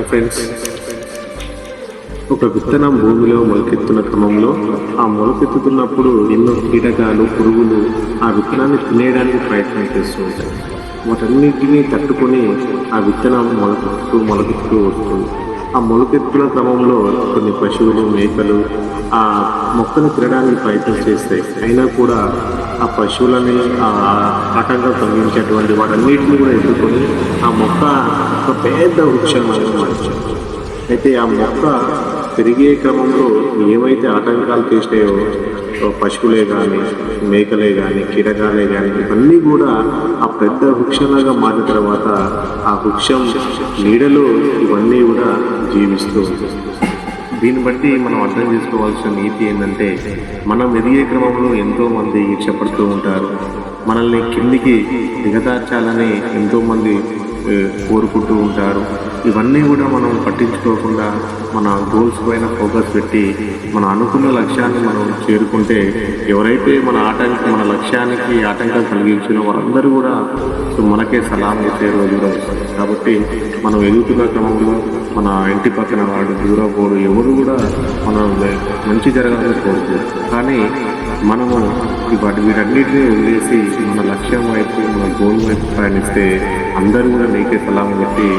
Friends, ఒక విత్తనం భూమిలో మొలకెత్తున్న క్రమంలో ఆ మొలకెత్తుతున్నప్పుడు ఎన్నో కీటకాలు, పురుగులు ఆ విత్తనాన్ని తినేయడానికి ప్రయత్నం చేస్తూ ఉంటాయి. వాటన్నిటినీ తట్టుకొని ఆ విత్తనం మొలకెత్తుతూ వస్తుంది. ఆ మొలకెత్తుల క్రమంలో కొన్ని పశువులు, మేకలు ఆ మొక్కను తినడానికి ప్రయత్నం చేస్తాయి. అయినా కూడా ఆ పశువులని ఆటంకం కలిగించేటువంటి వాటన్నిటిని కూడా ఎదుర్కొని ఆ మొక్క ఒక పెద్ద వృక్షంగా మార్చింది. అయితే ఆ మొక్క పెరిగే క్రమంలో ఏవైతే ఆటంకాలు చేసినాయో పశువులే కానీ, మేకలే కానీ, కీటకాలే కానీ, ఇవన్నీ కూడా ఆ పెద్ద వృక్షంలాగా మారిన తర్వాత ఆ వృక్షం నీడలో ఇవన్నీ కూడా జీవిస్తూ ఉంటుంది. దీన్ని బట్టి మనం అర్థం చేసుకోవాల్సిన నీతి ఏంటంటే, మనం ఎదిగే క్రమంలో ఎంతోమంది ఇష్టపడుతూ ఉంటారు. మనల్ని కిందికి దిగదార్చాలని ఎంతోమంది కోరుకుంటూ ఉంటారు. ఇవన్నీ కూడా మనం పట్టించుకోకుండా మన గోల్స్ పైన ఫోకస్ పెట్టి మన అనుకున్న లక్ష్యాన్ని మనం చేరుకుంటే, ఎవరైతే మన లక్ష్యానికి ఆటంకం కలిగించినో వాళ్ళందరూ కూడా మనకే సలాం చేసే రోజులు వస్తుంది. కాబట్టి మనం ఎదుగుతున్న క్రమంలో మన ఇంటి పక్కన వాడు, దూరపోడు ఎవరు కూడా మనం మంచి జరగాలని కోరుకోరు. కానీ మనము వీటన్నిటినీ వదిలేసి మన లక్ష్యం వైపు, మన గోల్ వైపు ప్రయాణిస్తే అందరూ కూడా నీకే సలాం పెట్టి